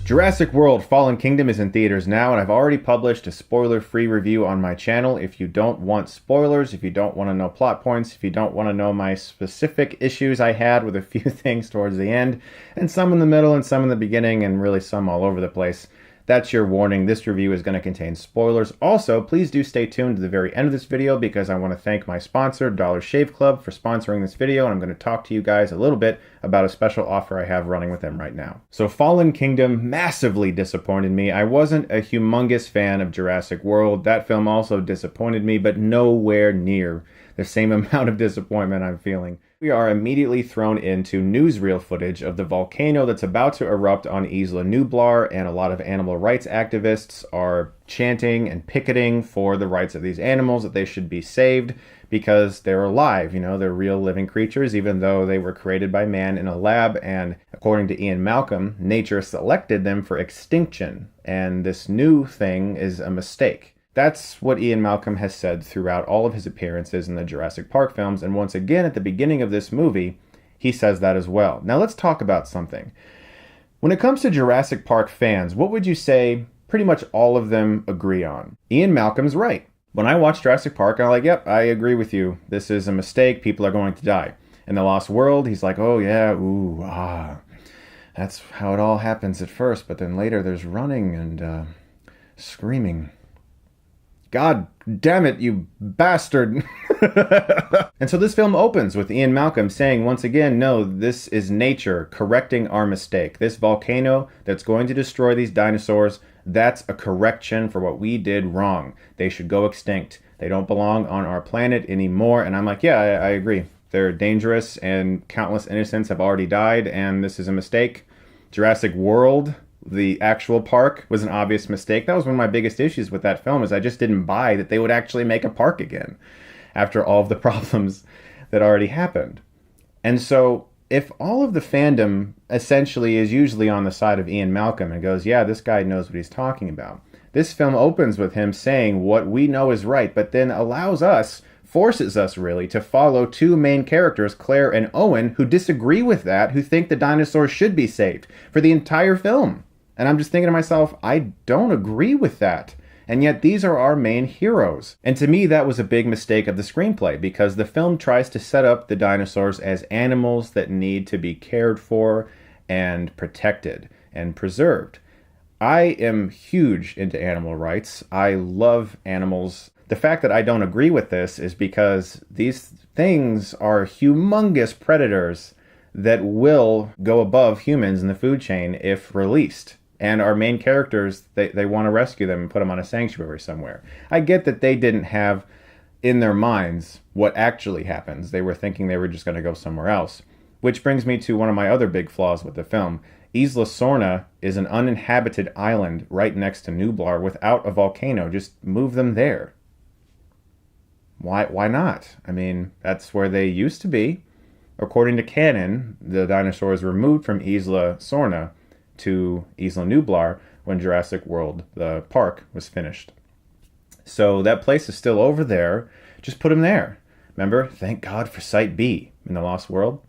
Jurassic World Fallen Kingdom is in theaters now, and I've already published a spoiler-free review on my channel. If you don't want spoilers, if you don't want to know plot points, if you don't want to know my specific issues I had with a few things towards the end, and some in the middle and some in the beginning, and really some all over the place, that's your warning. This review is going to contain spoilers. Also, please do stay tuned to the very end of this video because I want to thank my sponsor, Dollar Shave Club, for sponsoring this video, and I'm going to talk to you guys a little bit about a special offer I have running with them right now. So Fallen Kingdom massively disappointed me. I wasn't a humongous fan of Jurassic World. That film also disappointed me, but nowhere near the same amount of disappointment I'm feeling. We are immediately thrown into newsreel footage of the volcano that's about to erupt on Isla Nublar, and a lot of animal rights activists are chanting and picketing for the rights of these animals, that they should be saved because they're alive, you know, they're real living creatures, even though they were created by man in a lab, and according to Ian Malcom, nature selected them for extinction, and this new thing is a mistake. That's what Ian Malcom has said throughout all of his appearances in the Jurassic Park films, and once again at the beginning of this movie, he says that as well. Now let's talk about something. When it comes to Jurassic Park fans, what would you say pretty much all of them agree on? Ian Malcom's right. When I watch Jurassic Park, I'm like, yep, I agree with you. This is a mistake. People are going to die. In The Lost World, he's like, oh yeah, ooh, that's how it all happens at first, but then later there's running and screaming. God damn it, you bastard. And so this film opens with Ian Malcom saying once again, no, this is nature correcting our mistake. This volcano that's going to destroy these dinosaurs, that's a correction for what we did wrong. They should go extinct. They don't belong on our planet anymore. And I'm like, yeah, I agree. They're dangerous and countless innocents have already died, and this is a mistake. Jurassic World, the actual park, was an obvious mistake. That was one of my biggest issues with that film, is I just didn't buy that they would actually make a park again after all of the problems that already happened. And so if all of the fandom essentially is usually on the side of Ian Malcom and goes, yeah, this guy knows what he's talking about. This film opens with him saying what we know is right, but then forces us really to follow two main characters, Claire and Owen, who disagree with that, who think the dinosaurs should be saved for the entire film. And I'm just thinking to myself, I don't agree with that. And yet these are our main heroes. And to me, that was a big mistake of the screenplay, because the film tries to set up the dinosaurs as animals that need to be cared for and protected and preserved. I am huge into animal rights. I love animals. The fact that I don't agree with this is because these things are humongous predators that will go above humans in the food chain if released. And our main characters, they want to rescue them and put them on a sanctuary somewhere. I get that they didn't have in their minds what actually happens. They were thinking they were just going to go somewhere else. Which brings me to one of my other big flaws with the film. Isla Sorna is an uninhabited island right next to Nublar without a volcano. Just move them there. Why not? I mean, that's where they used to be. According to canon, the dinosaurs were moved from Isla Sorna to Isla Nublar when Jurassic World, the park, was finished. So that place is still over there. Just put them there. Remember, thank God for Site B in The Lost World.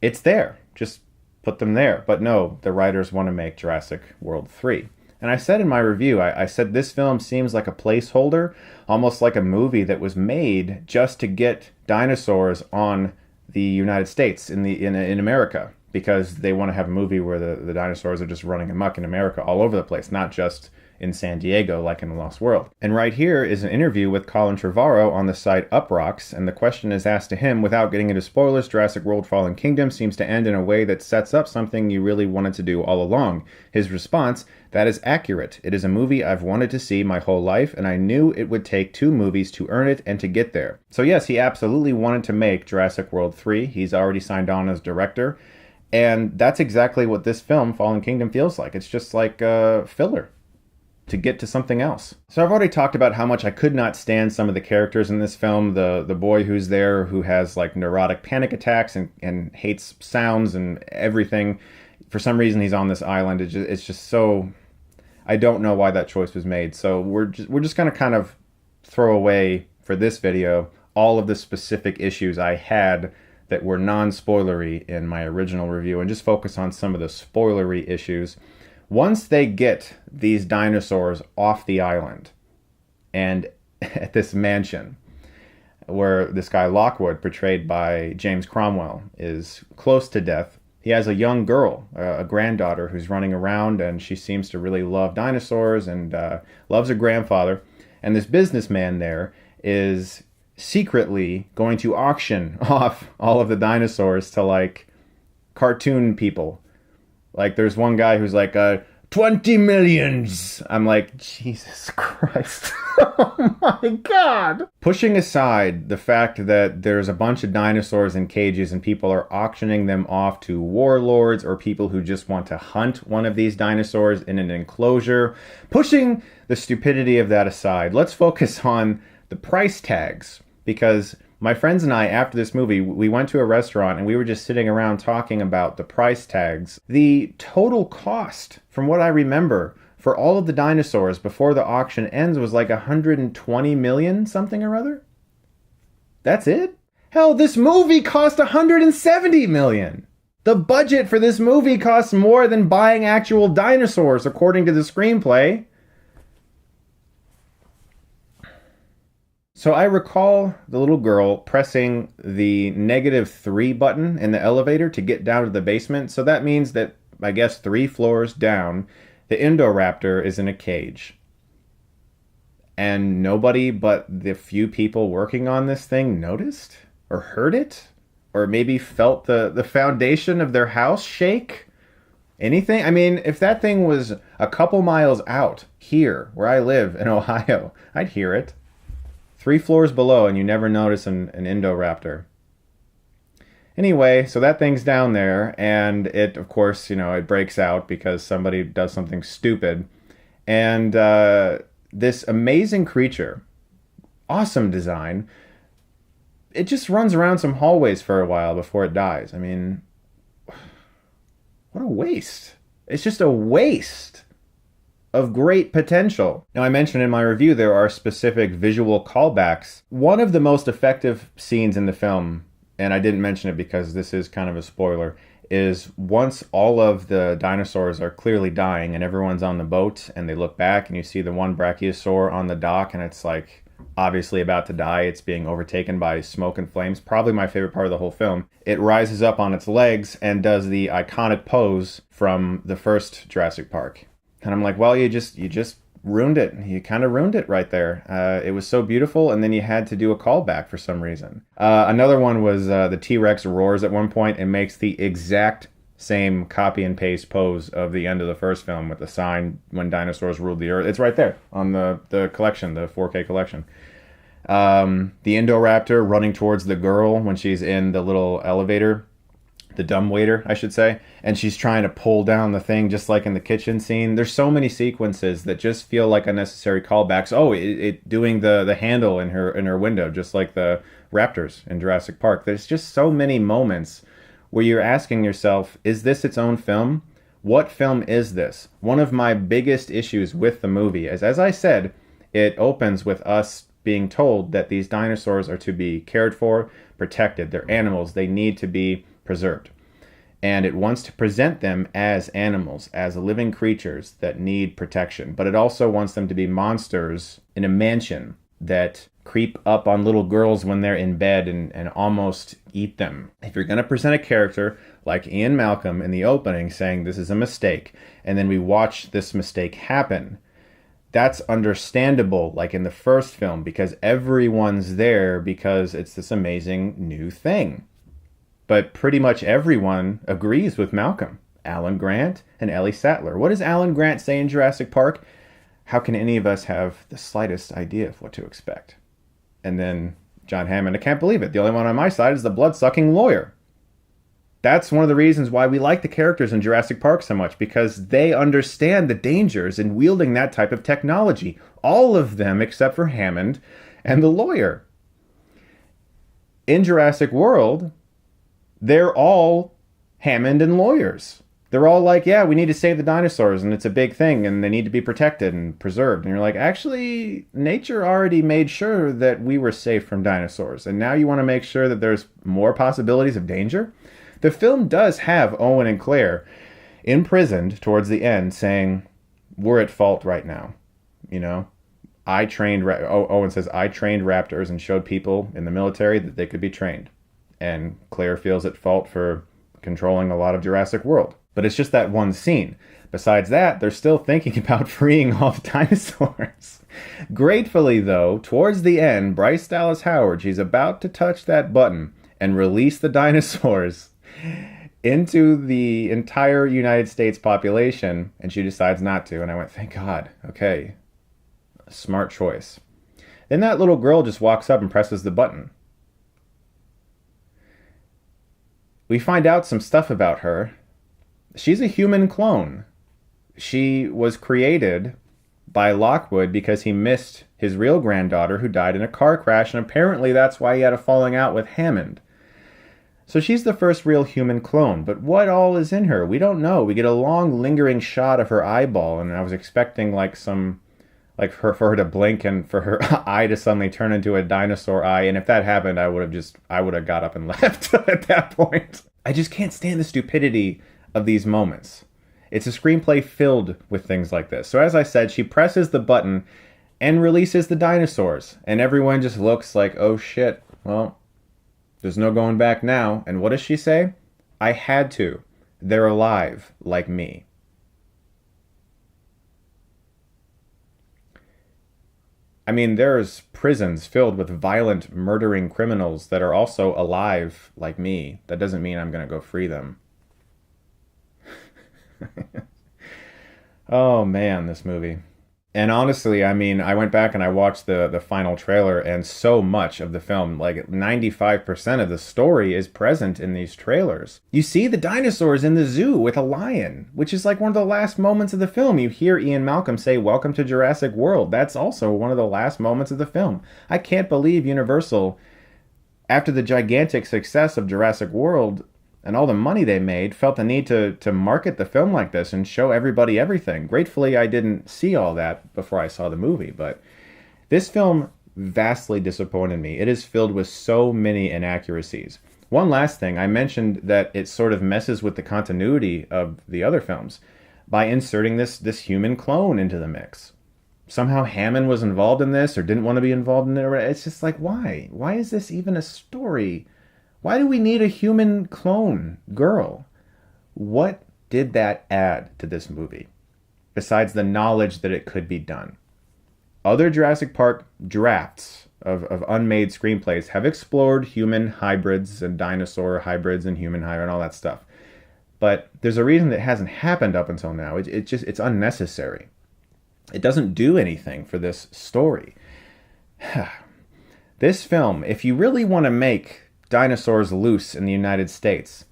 It's there. Just put them there. But no, the writers want to make Jurassic World 3. And I said in my review, I said this film seems like a placeholder, almost like a movie that was made just to get dinosaurs on the United States, in America, because they want to have a movie where the dinosaurs are just running amok in America all over the place, not just in San Diego like in The Lost World. And right here is an interview with Colin Trevorrow on the site Uprocks, and the question is asked to him, without getting into spoilers, Jurassic World Fallen Kingdom seems to end in a way that sets up something you really wanted to do all along. His response, that is accurate. It is a movie I've wanted to see my whole life, and I knew it would take 2 movies to earn it and to get there. So yes, he absolutely wanted to make Jurassic World 3. He's already signed on as director. And that's exactly what this film, Fallen Kingdom, feels like. It's just like a filler to get to something else. So I've already talked about how much I could not stand some of the characters in this film. The boy who's there who has like neurotic panic attacks and hates sounds and everything. For some reason he's on this island. It's just so... I don't know why that choice was made. So we're just going to kind of throw away for this video all of the specific issues I had that were non-spoilery in my original review and just focus on some of the spoilery issues. Once they get these dinosaurs off the island and at this mansion where this guy Lockwood, portrayed by James Cromwell, is close to death, he has a young girl, a granddaughter, who's running around, and she seems to really love dinosaurs and loves her grandfather. And this businessman there is secretly going to auction off all of the dinosaurs to, like, cartoon people. Like, there's one guy who's like, 20 millions. I'm like, Jesus Christ. Oh my God. Pushing aside the fact that there's a bunch of dinosaurs in cages and people are auctioning them off to warlords or people who just want to hunt one of these dinosaurs in an enclosure, pushing the stupidity of that aside, let's focus on the price tags. Because my friends and I, after this movie, we went to a restaurant and we were just sitting around talking about the price tags. The total cost, from what I remember, for all of the dinosaurs before the auction ends was like 120 million something or other. That's it? Hell, this movie cost 170 million. The budget for this movie costs more than buying actual dinosaurs, according to the screenplay. So I recall the little girl pressing the -3 button in the elevator to get down to the basement. So that means that, I guess, 3 floors down, the Indoraptor is in a cage. And nobody but the few people working on this thing noticed or heard it or maybe felt the foundation of their house shake. Anything? I mean, if that thing was a couple miles out here where I live in Ohio, I'd hear it. 3 floors below, and you never notice an Indoraptor. Anyway, so that thing's down there, and it, of course, it breaks out because somebody does something stupid. And this amazing creature, awesome design, it just runs around some hallways for a while before it dies. I mean, what a waste. It's just a waste of great potential. Now, I mentioned in my review there are specific visual callbacks. One of the most effective scenes in the film, and I didn't mention it because this is kind of a spoiler, is once all of the dinosaurs are clearly dying and everyone's on the boat and they look back and you see the one Brachiosaur on the dock and it's like obviously about to die. It's being overtaken by smoke and flames. Probably my favorite part of the whole film. It rises up on its legs and does the iconic pose from the first Jurassic Park. And I'm like, well, you just ruined it. You kind of ruined it right there. It was so beautiful, and then you had to do a callback for some reason. Another one was the TRex roars at one point and makes the exact same copy and paste pose of the end of the first film with the sign when dinosaurs ruled the earth. It's right there on the collection, the 4K collection. The Indoraptor running towards the girl when she's in the little elevator. The dumbwaiter, I should say, and she's trying to pull down the thing just like in the kitchen scene. There's so many sequences that just feel like unnecessary callbacks. Oh, it doing the handle in her window, just like the Raptors in Jurassic Park. There's just so many moments where you're asking yourself, is this its own film? What film is this? One of my biggest issues with the movie is, as I said, it opens with us being told that these dinosaurs are to be cared for, protected. They're animals. They need to be preserved. And it wants to present them as animals, as living creatures that need protection. But it also wants them to be monsters in a mansion that creep up on little girls when they're in bed and almost eat them. If you're going to present a character like Ian Malcolm in the opening saying this is a mistake, and then we watch this mistake happen, that's understandable, like in the first film, because everyone's there because it's this amazing new thing. But pretty much everyone agrees with Malcolm. Alan Grant and Ellie Sattler. What does Alan Grant say in Jurassic Park? How can any of us have the slightest idea of what to expect? And then John Hammond, I can't believe it. The only one on my side is the blood-sucking lawyer. That's one of the reasons why we like the characters in Jurassic Park so much, because they understand the dangers in wielding that type of technology. All of them except for Hammond and the lawyer. In Jurassic World, they're all Hammond and lawyers. They're all like, yeah, we need to save the dinosaurs, and it's a big thing, and they need to be protected and preserved. And you're like, actually, nature already made sure that we were safe from dinosaurs, and now you want to make sure that there's more possibilities of danger? The film does have Owen and Claire imprisoned towards the end saying, we're at fault right now. You know, Owen says, I trained raptors and showed people in the military that they could be trained. And Claire feels at fault for controlling a lot of Jurassic World. But it's just that one scene. Besides that, they're still thinking about freeing all the dinosaurs. Gratefully, though, towards the end, Bryce Dallas Howard, she's about to touch that button and release the dinosaurs into the entire United States population, and she decides not to. And I went, thank God. Okay. Smart choice. Then that little girl just walks up and presses the button. We find out some stuff about her. She's a human clone. She was created by Lockwood because he missed his real granddaughter who died in a car crash, and apparently that's why he had a falling out with Hammond. So she's the first real human clone, but what all is in her? We don't know. We get a long, lingering shot of her eyeball, and I was expecting for her to blink and for her eye to suddenly turn into a dinosaur eye, and if that happened, I would have got up and left at that point. I just can't stand the stupidity of these moments. It's a screenplay filled with things like this. So as I said, she presses the button and releases the dinosaurs, and everyone just looks like, oh shit, well, there's no going back now. And what does she say? I had to. They're alive, like me. I mean, there's prisons filled with violent, murdering criminals that are also alive, like me. That doesn't mean I'm going to go free them. Oh, man, this movie. And honestly, I mean, I went back and I watched the final trailer, and so much of the film, like 95% of the story, is present in these trailers. You see the dinosaurs in the zoo with a lion, which is like one of the last moments of the film. You hear Ian Malcolm say, "Welcome to Jurassic World." That's also one of the last moments of the film. I can't believe Universal, after the gigantic success of Jurassic World and all the money they made, felt the need to market the film like this and show everybody everything. Gratefully, I didn't see all that before I saw the movie, but this film vastly disappointed me. It is filled with so many inaccuracies. One last thing, I mentioned that it sort of messes with the continuity of the other films by inserting this human clone into the mix. Somehow Hammond was involved in this or didn't want to be involved in it. It's just like, why? Why is this even a story? Why do we need a human clone girl? What did that add to this movie, besides the knowledge that it could be done? Other Jurassic Park drafts of unmade screenplays have explored human hybrids and dinosaur hybrids and human hybrid and all that stuff. But there's a reason that hasn't happened up until now. It's unnecessary. It doesn't do anything for this story. This film, if you really want to make dinosaurs loose in the United States,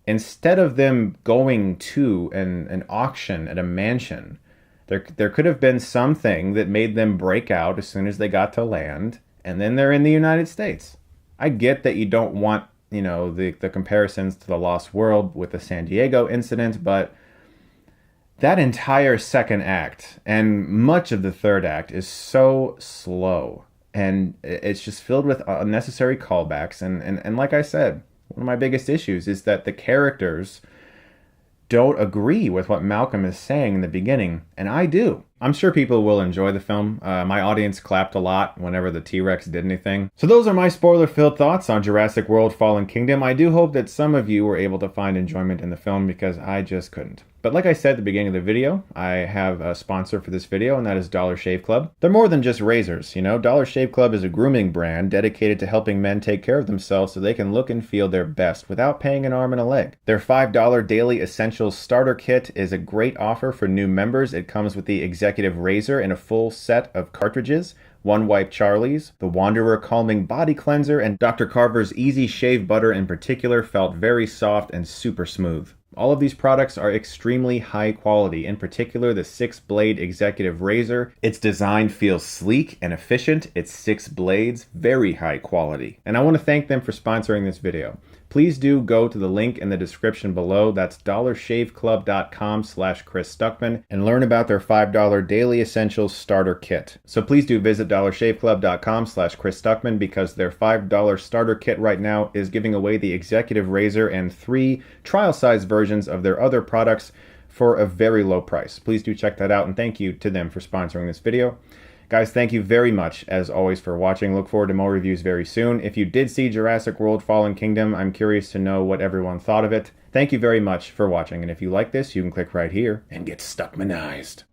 instead of them going to an auction at a mansion, there could have been something that made them break out as soon as they got to land, and then they're in the United States. I get that you don't want, the comparisons to the Lost World with the San Diego incident, but that entire second act and much of the third act is so slow. And it's just filled with unnecessary callbacks. And like I said, one of my biggest issues is that the characters don't agree with what Malcom is saying in the beginning. And I do. I'm sure people will enjoy the film. My audience clapped a lot whenever the TRex did anything. So those are my spoiler-filled thoughts on Jurassic World Fallen Kingdom. I do hope that some of you were able to find enjoyment in the film because I just couldn't. But like I said at the beginning of the video, I have a sponsor for this video, and that is Dollar Shave Club. They're more than just razors, Dollar Shave Club is a grooming brand dedicated to helping men take care of themselves so they can look and feel their best without paying an arm and a leg. Their $5 Daily Essentials Starter Kit is a great offer for new members. It comes with the Executive Razor and a full set of cartridges, One Wipe Charlie's, the Wanderer Calming Body Cleanser, and Dr. Carver's Easy Shave Butter in particular felt very soft and super smooth. All of these products are extremely high quality, in particular the 6-blade Executive Razor. Its design feels sleek and efficient. It's 6 blades, very high quality. And I want to thank them for sponsoring this video. Please do go to the link in the description below. That's dollarshaveclub.com/Chris Stuckmann and learn about their $5 Daily Essentials Starter Kit. So please do visit dollarshaveclub.com/Chris Stuckmann because their $5 starter kit right now is giving away the Executive Razor and 3 trial size versions of their other products for a very low price. Please do check that out, and thank you to them for sponsoring this video. Guys, thank you very much, as always, for watching. Look forward to more reviews very soon. If you did see Jurassic World Fallen Kingdom, I'm curious to know what everyone thought of it. Thank you very much for watching, and if you like this, you can click right here and get Stuckmanized.